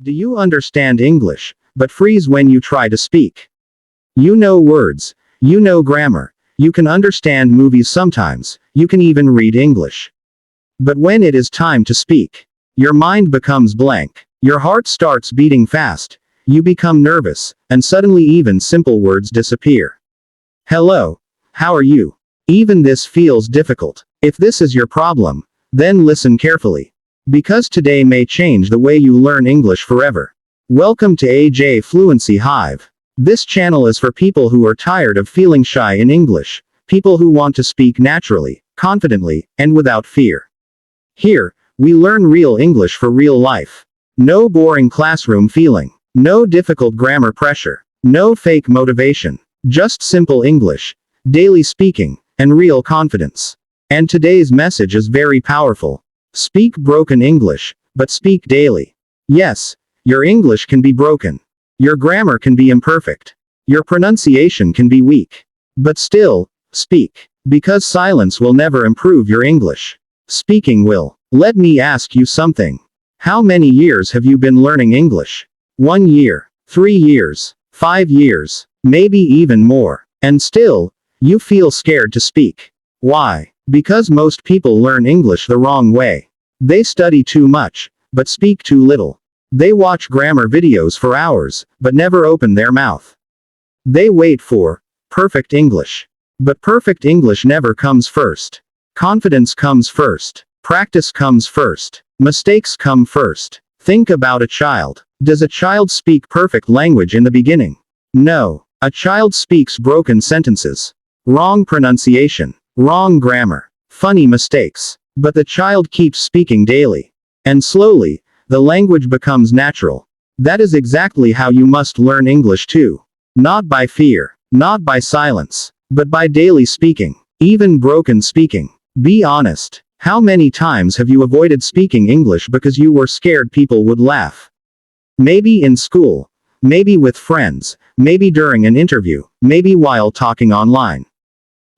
Do you understand English, but freeze when you try to speak? You know words, you know grammar, you can understand movies sometimes, you can even read English. But when it is time to speak, your mind becomes blank, your heart starts beating fast, you become nervous, and suddenly even simple words disappear. Hello, how are you? Even this feels difficult. If this is your problem, then listen carefully. Because today may change the way you learn English forever. Welcome to AJ Fluency Hive. This channel is for people who are tired of feeling shy in English, people who want to speak naturally, confidently, and without fear. Here, we learn real English for real life. No boring classroom feeling. No difficult grammar pressure. No fake motivation. Just simple English, daily speaking, and real confidence. And today's message is very powerful. Speak broken English, but speak daily. Yes, your English can be broken. Your grammar can be imperfect. Your pronunciation can be weak. But still, speak. Because silence will never improve your English. Speaking will. Let me ask you something. How many years have you been learning English? 1 year, 3 years, 5 years, maybe even more. And still, you feel scared to speak. Why? Because most people learn English the wrong way. They study too much, but speak too little. They watch grammar videos for hours, but never open their mouth. They wait for perfect English. But perfect English never comes first. Confidence comes first. Practice comes first. Mistakes come first. Think about a child. Does a child speak perfect language in the beginning? No. A child speaks broken sentences. Wrong pronunciation. Wrong grammar. Funny mistakes. But the child keeps speaking daily. And slowly, the language becomes natural. That is exactly how you must learn English too. Not by fear. Not by silence. But by daily speaking. Even broken speaking. Be honest. How many times have you avoided speaking English because you were scared people would laugh? Maybe in school. Maybe with friends. Maybe during an interview. Maybe while talking online.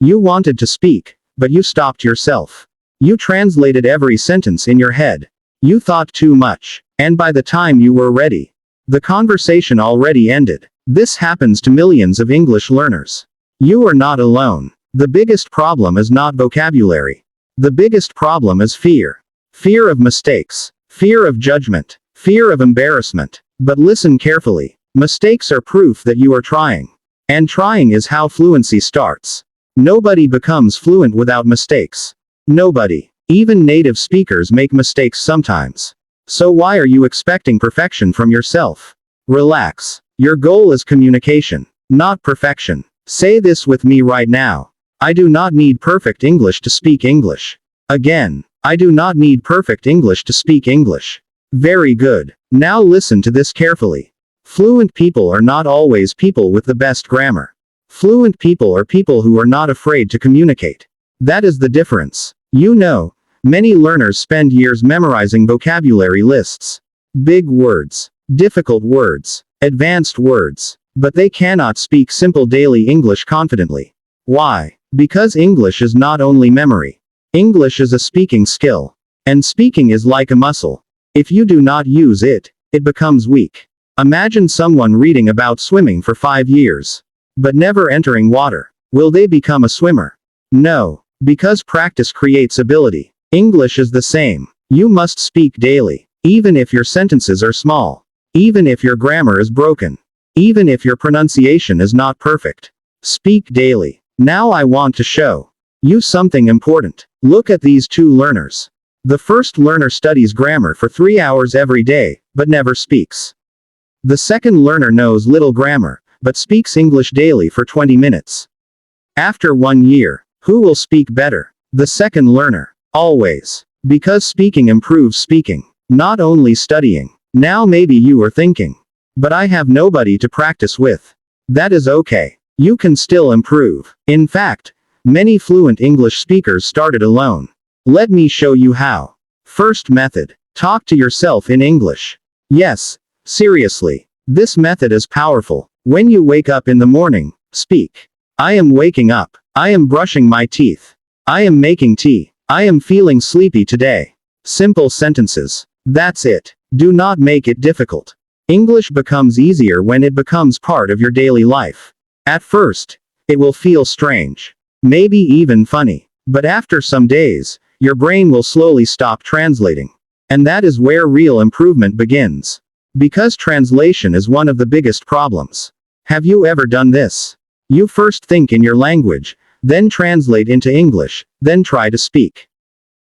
You wanted to speak, but you stopped yourself. You translated every sentence in your head. You thought too much. And by the time you were ready, the conversation already ended. This happens to millions of English learners. You are not alone. The biggest problem is not vocabulary. The biggest problem is fear. Fear of mistakes. Fear of judgment. Fear of embarrassment. But listen carefully. Mistakes are proof that you are trying. And trying is how fluency starts. Nobody becomes fluent without mistakes. Nobody. Even native speakers make mistakes sometimes. So why are you expecting perfection from yourself? Relax. Your goal is communication, not perfection. Say this with me right now. I do not need perfect English to speak English. Again, I do not need perfect English to speak English. Very good. Now listen to this carefully. Fluent people are not always people with the best grammar. Fluent people are people who are not afraid to communicate. That is the difference. You know, many learners spend years memorizing vocabulary lists. Big words, difficult words, advanced words. But they cannot speak simple daily English confidently. Why? Because English is not only memory. English is a speaking skill. And speaking is like a muscle. If you do not use it, it becomes weak. Imagine someone reading about swimming for 5 years. But never entering water. Will they become a swimmer? No. Because practice creates ability. English is the same. You must speak daily. Even if your sentences are small. Even if your grammar is broken. Even if your pronunciation is not perfect. Speak daily. Now I want to show you something important. Look at these two learners. The first learner studies grammar for 3 hours every day, but never speaks. The second learner knows little grammar, but speaks English daily for 20 minutes. After 1 year, who will speak better? The second learner. Always. Because speaking improves speaking, not only studying. Now maybe you are thinking, but I have nobody to practice with. That is okay. You can still improve. In fact, many fluent English speakers started alone. Let me show you how. First method. Talk to yourself in English. Yes, seriously. This method is powerful. When you wake up in the morning, speak. I am waking up. I am brushing my teeth. I am making tea. I am feeling sleepy today. Simple sentences. That's it. Do not make it difficult. English becomes easier when it becomes part of your daily life. At first, it will feel strange, maybe even funny. But after some days, your brain will slowly stop translating. And that is where real improvement begins. Because translation is one of the biggest problems. Have you ever done this? You first think in your language, then translate into English, then try to speak.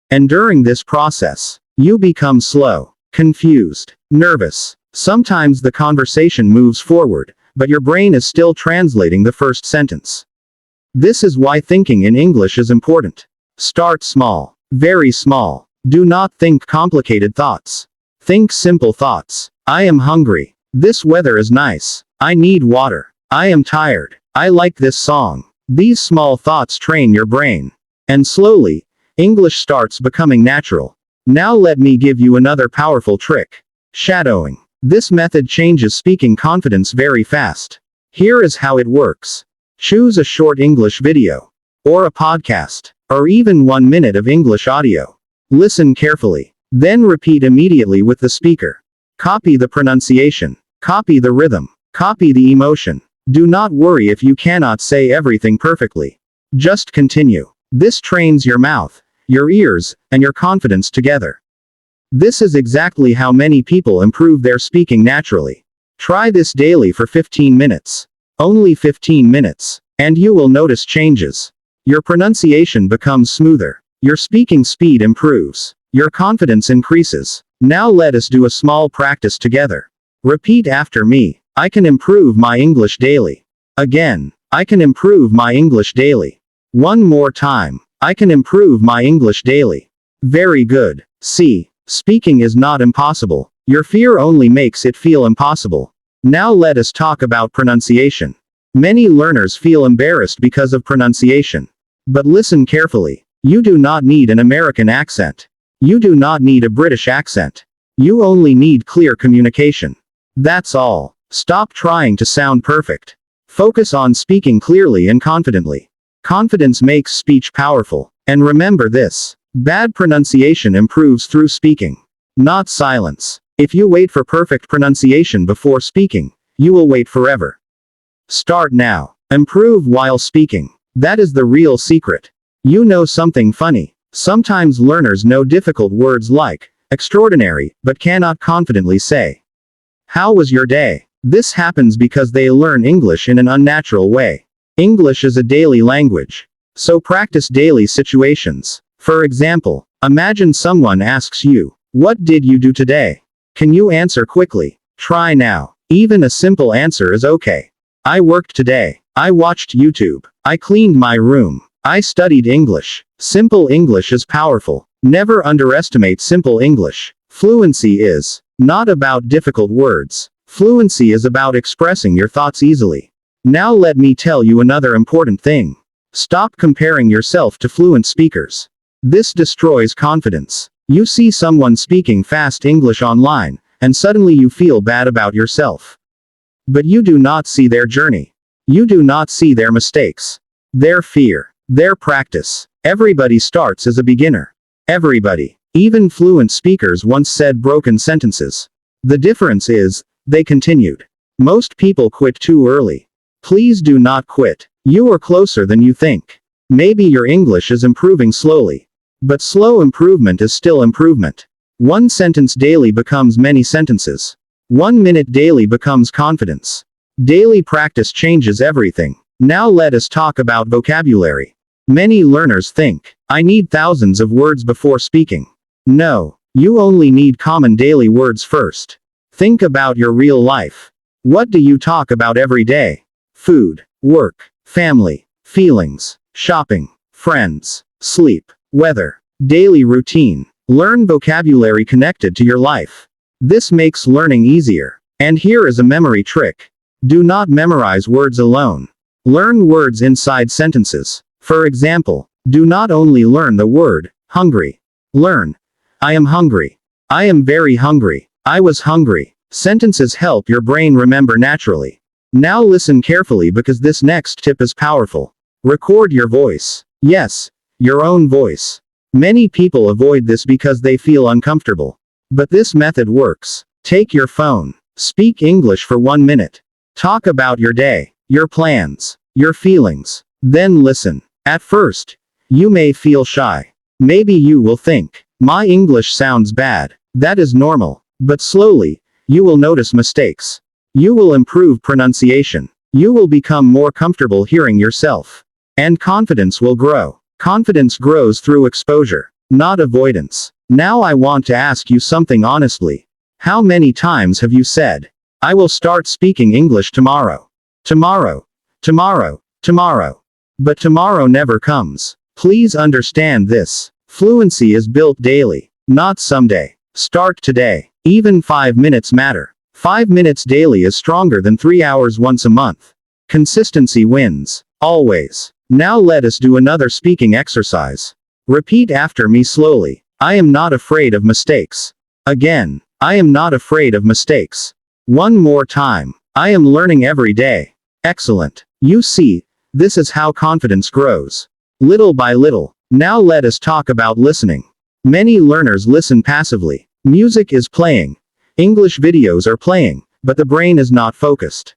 And during this process, you become slow, confused, nervous. Sometimes the conversation moves forward, but your brain is still translating the first sentence. This is why thinking in English is important. Start small, very small. Do not think complicated thoughts. Think simple thoughts. I am hungry. This weather is nice. I need water. I am tired. I like this song. These small thoughts train your brain. And slowly, English starts becoming natural. Now let me give you another powerful trick. Shadowing. This method changes speaking confidence very fast. Here is how it works. Choose a short English video, or a podcast, or even 1 minute of English audio. Listen carefully. Then repeat immediately with the speaker. Copy the pronunciation. Copy the rhythm. Copy the emotion. Do not worry if you cannot say everything perfectly. Just continue. This trains your mouth, your ears, and your confidence together. This is exactly how many people improve their speaking naturally. Try this daily for 15 minutes. Only 15 minutes. And you will notice changes. Your pronunciation becomes smoother. Your speaking speed improves. Your confidence increases. Now let us do a small practice together. Repeat after me. I can improve my English daily. Again. I can improve my English daily. One more time. I can improve my English daily. Very good. See, speaking is not impossible. Your fear only makes it feel impossible. Now let us talk about pronunciation. Many learners feel embarrassed because of pronunciation. But listen carefully. You do not need an American accent. You do not need a British accent. You only need clear communication. That's all. Stop trying to sound perfect. Focus on speaking clearly and confidently. Confidence makes speech powerful. And remember this. Bad pronunciation improves through speaking, not silence. If you wait for perfect pronunciation before speaking, you will wait forever. Start now. Improve while speaking. That is the real secret. You know something funny? Sometimes learners know difficult words like extraordinary, but cannot confidently say, "How was your day?" This happens because they learn English in an unnatural way. English is a daily language. So practice daily situations. For example, imagine someone asks you, "What did you do today?" Can you answer quickly? Try now. Even a simple answer is okay. I worked today. I watched YouTube. I cleaned my room. I studied English. Simple English is powerful. Never underestimate simple English. Fluency is not about difficult words. Fluency is about expressing your thoughts easily. Now let me tell you another important thing. Stop comparing yourself to fluent speakers. This destroys confidence. You see someone speaking fast English online, and suddenly you feel bad about yourself. But you do not see their journey. You do not see their mistakes, their fear, their practice. Everybody starts as a beginner. Everybody. Even fluent speakers once said broken sentences. The difference is, they continued. Most people quit too early. Please do not quit. You are closer than you think. Maybe your English is improving slowly. But slow improvement is still improvement. 1 sentence daily becomes many sentences. 1 minute daily becomes confidence. Daily practice changes everything. Now let us talk about vocabulary. Many learners think, I need thousands of words before speaking. No, you only need common daily words first. Think about your real life. What do you talk about every day? Food, work, family, feelings, shopping, friends, sleep, weather, daily routine. Learn vocabulary connected to your life. This makes learning easier. And here is a memory trick. Do not memorize words alone. Learn words inside sentences. For example, do not only learn the word, hungry. Learn, I am hungry. I am very hungry. I was hungry. Sentences help your brain remember naturally. Now listen carefully because this next tip is powerful. Record your voice. Yes, your own voice. Many people avoid this because they feel uncomfortable. But this method works. Take your phone. Speak English for 1 minute. Talk about your day, your plans, your feelings. Then listen. At first, you may feel shy. Maybe you will think, my English sounds bad. That is normal. But slowly, you will notice mistakes. You will improve pronunciation. You will become more comfortable hearing yourself. And confidence will grow. Confidence grows through exposure, not avoidance. Now I want to ask you something honestly. How many times have you said, I will start speaking English tomorrow? Tomorrow. Tomorrow. Tomorrow. But tomorrow never comes. Please understand this. Fluency is built daily, not someday. Start today. Even 5 minutes matter. 5 minutes daily is stronger than 3 hours once a month. Consistency wins. Always. Now let us do another speaking exercise. Repeat after me slowly. I am not afraid of mistakes. Again. I am not afraid of mistakes. One more time. I am learning every day. Excellent. You see, this is how confidence grows. Little by little. Now let us talk about listening. Many learners listen passively. Music is playing. English videos are playing, but the brain is not focused.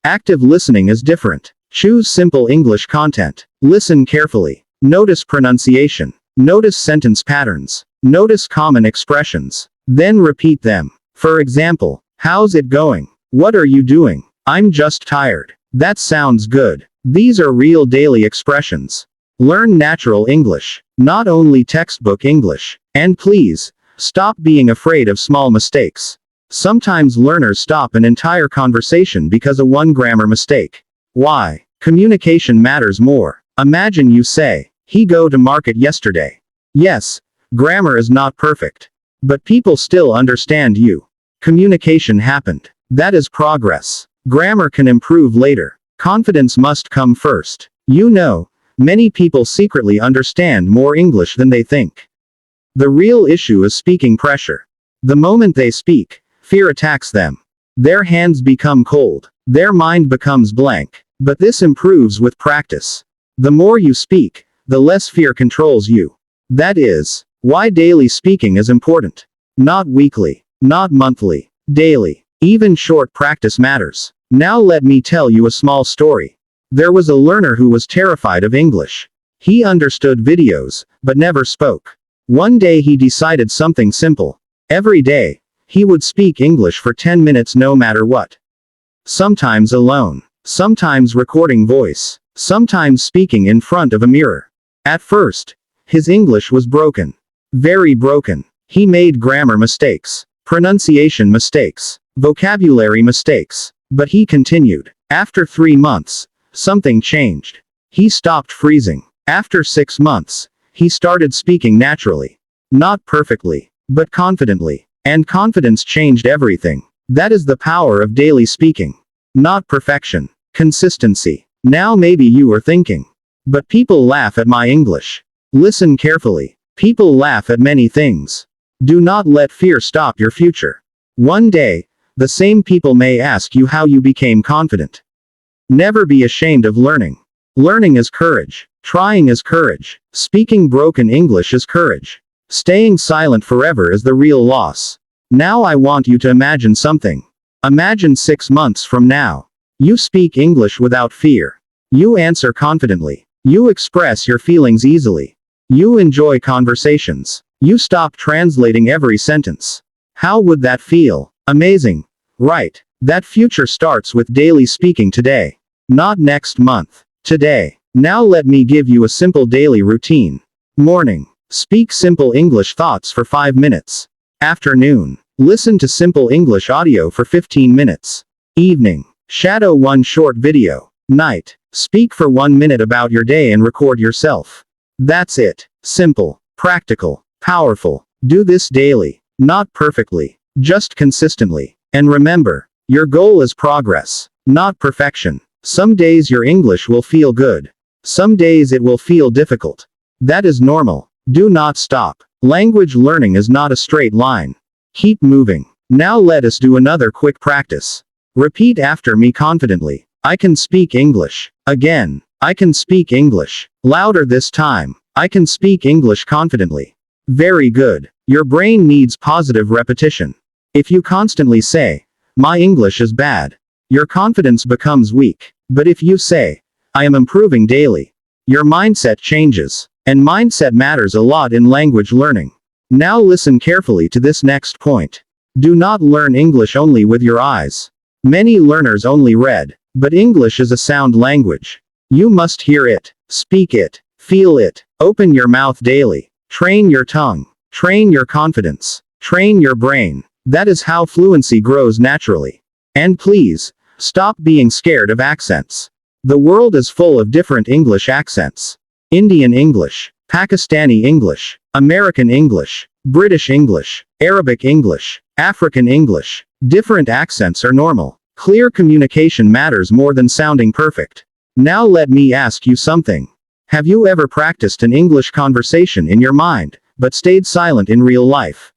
Active listening is different. Choose simple English content. Listen carefully. Notice pronunciation. Notice sentence patterns. Notice common expressions. Then repeat them. For example, how's it going? What are you doing? I'm just tired. That sounds good. These are real daily expressions. Learn natural English, not only textbook English. And please, stop being afraid of small mistakes. Sometimes learners stop an entire conversation because of one grammar mistake. Why? Communication matters more. Imagine you say, he go to market yesterday. Yes, grammar is not perfect. But people still understand you. Communication happened. That is progress. Grammar can improve later. Confidence must come first. You know, many people secretly understand more English than they think. The real issue is speaking pressure. The moment they speak, fear attacks them. Their hands become cold. Their mind becomes blank. But this improves with practice. The more you speak, the less fear controls you. That is why daily speaking is important. Not weekly, not monthly, daily. Even short practice matters. Now let me tell you a small story. There was a learner who was terrified of English. He understood videos, but never spoke. One day he decided something simple. Every day, he would speak English for 10 minutes no matter what. Sometimes alone. Sometimes recording voice. Sometimes speaking in front of a mirror. At first, his English was broken. Very broken. He made grammar mistakes, pronunciation mistakes, vocabulary mistakes. But he continued. After 3 months, something changed. He stopped freezing. After 6 months, he started speaking naturally. Not perfectly, but confidently. And confidence changed everything. That is the power of daily speaking. Not perfection. Consistency. Now maybe you are thinking, but people laugh at my English. Listen carefully. People laugh at many things. Do not let fear stop your future. One day, the same people may ask you how you became confident. Never be ashamed of learning. Learning is courage. Trying is courage. Speaking broken English is courage. Staying silent forever is the real loss. Now I want you to imagine something. Imagine 6 months from now. You speak English without fear. You answer confidently. You express your feelings easily. You enjoy conversations. You stop translating every sentence. How would that feel? Amazing. Right. That future starts with daily speaking today. Not next month. Today. Now let me give you a simple daily routine. Morning. Speak simple English thoughts for 5 minutes. Afternoon. Listen to simple English audio for 15 minutes. Evening. Shadow one short video. Night. Speak for 1 minute about your day and record yourself. That's it. Simple. Practical. Powerful. Do this daily. Not perfectly. Just consistently. And remember, your goal is progress, not perfection. Some days your English will feel good. Some days it will feel difficult. That is normal. Do not stop. Language learning is not a straight line. Keep moving. Now let us do another quick practice. Repeat after me confidently. I can speak English. Again. I can speak English. Louder this time. I can speak English confidently. Very good. Your brain needs positive repetition. If you constantly say, "My English is bad," your confidence becomes weak. But if you say, "I am improving daily," your mindset changes. And mindset matters a lot in language learning. Now listen carefully to this next point. Do not learn English only with your eyes. Many learners only read. But English is a sound language. You must hear it, speak it, feel it, open your mouth daily, train your tongue, train your confidence, train your brain. That is how fluency grows naturally. And please, stop being scared of accents. The world is full of different English accents. Indian English, Pakistani English, American English, British English, Arabic English, African English. Different accents are normal. Clear communication matters more than sounding perfect. Now let me ask you something. Have you ever practiced an English conversation in your mind, but stayed silent in real life?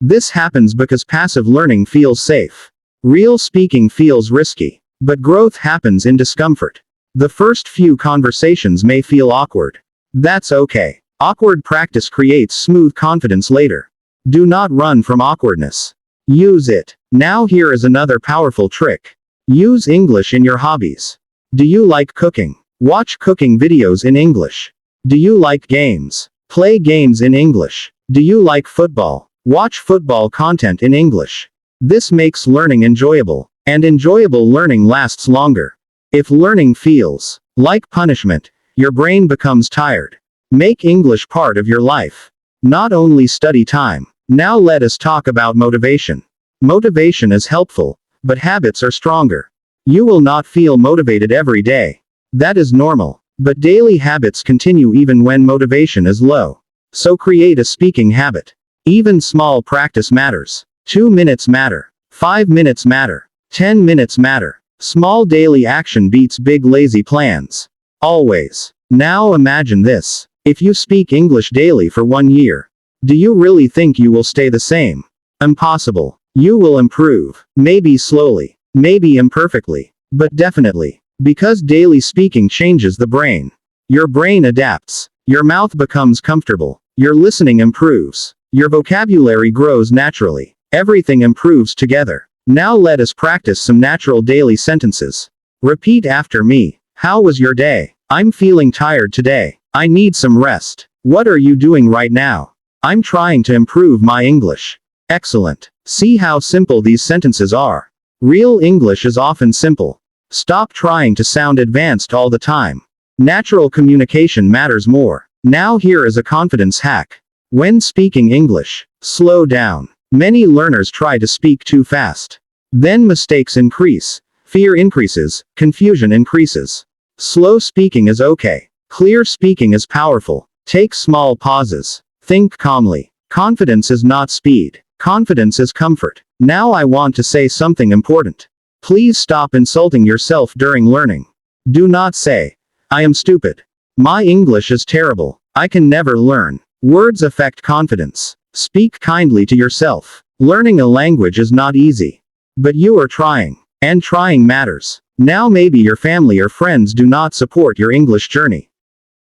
This happens because passive learning feels safe. Real speaking feels risky. But growth happens in discomfort. The first few conversations may feel awkward. That's okay. Awkward practice creates smooth confidence later. Do not run from awkwardness. Use it. Now here is another powerful trick. Use English in your hobbies. Do you like cooking? Watch cooking videos in English. Do you like games? Play games in English. Do you like football? Watch football content in English. This makes learning enjoyable. And enjoyable learning lasts longer. If learning feels like punishment, your brain becomes tired. Make English part of your life. Not only study time. Now let us talk about motivation. Motivation is helpful, but habits are stronger. You will not feel motivated every day. That is normal. But daily habits continue even when motivation is low. So create a speaking habit. Even small practice matters. 2 minutes matter. 5 minutes matter. 10 minutes matter. Small daily action beats big lazy plans. Always. Now imagine this. If you speak English daily for 1 year, do you really think you will stay the same? Impossible. You will improve. Maybe slowly. Maybe imperfectly. But definitely. Because daily speaking changes the brain. Your brain adapts. Your mouth becomes comfortable. Your listening improves. Your vocabulary grows naturally. Everything improves together. Now let us practice some natural daily sentences. Repeat after me. How was your day? I'm feeling tired today. I need some rest. What are you doing right now? I'm trying to improve my English. Excellent. See how simple these sentences are. Real English is often simple. Stop trying to sound advanced all the time. Natural communication matters more. Now here is a confidence hack. When speaking English, slow down. Many learners try to speak too fast. Then mistakes increase. Fear increases. Confusion increases. Slow speaking is okay. Clear speaking is powerful. Take small pauses. Think calmly. Confidence is not speed. Confidence is comfort. Now I want to say something important. Please stop insulting yourself during learning. Do not say, "I am stupid. My English is terrible. I can never learn." Words affect confidence. Speak kindly to yourself. Learning a language is not easy. But you are trying. And trying matters. Now maybe your family or friends do not support your English journey.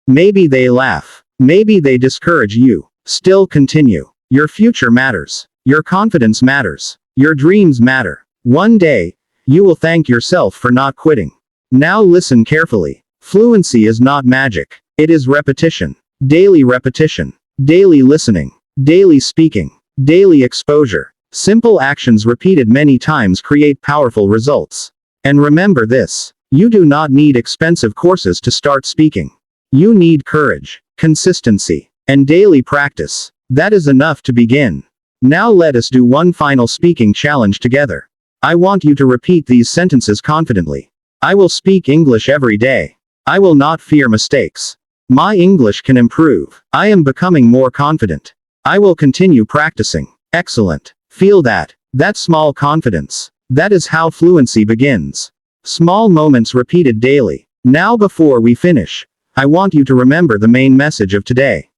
Maybe they laugh. Maybe they discourage you. Still continue. Your future matters. Your confidence matters. Your dreams matter. One day, you will thank yourself for not quitting. Now listen carefully. Fluency is not magic. It is repetition. Daily repetition. Daily listening. Daily speaking. Daily exposure. Simple actions repeated many times create powerful results. And remember this. You do not need expensive courses to start speaking. You need courage, consistency, and daily practice. That is enough to begin. Now let us do one final speaking challenge together. I want you to repeat these sentences confidently. I will speak English every day. I will not fear mistakes. My English can improve. I am becoming more confident. I will continue practicing. Excellent. Feel that. That small confidence. That is how fluency begins. Small moments repeated daily. Now before we finish, I want you to remember the main message of today.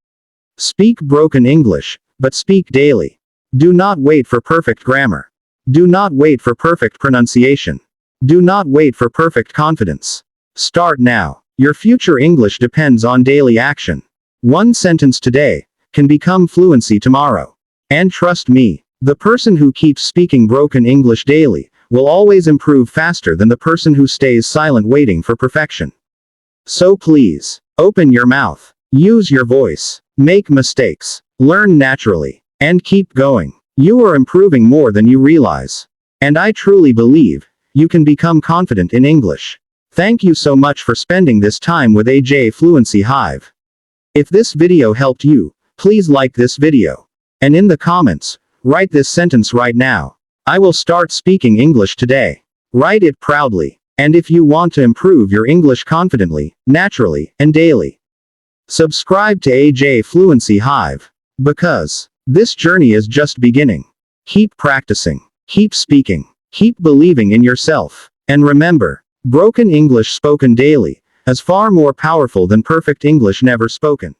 Speak broken English, but speak daily. Do not wait for perfect grammar. Do not wait for perfect pronunciation. Do not wait for perfect confidence. Start now. Your future English depends on daily action. One sentence today can become fluency tomorrow. And trust me, the person who keeps speaking broken English daily will always improve faster than the person who stays silent waiting for perfection. So please, open your mouth, use your voice, make mistakes, learn naturally, and keep going. You are improving more than you realize. And I truly believe you can become confident in English. Thank you so much for spending this time with AJ Fluency Hive. If this video helped you, please like this video. And in the comments, write this sentence right now. I will start speaking English today. Write it proudly. And if you want to improve your English confidently, naturally, and daily, subscribe to AJ Fluency Hive. Because this journey is just beginning. Keep practicing. Keep speaking. Keep believing in yourself. And remember, broken English spoken daily is far more powerful than perfect English never spoken.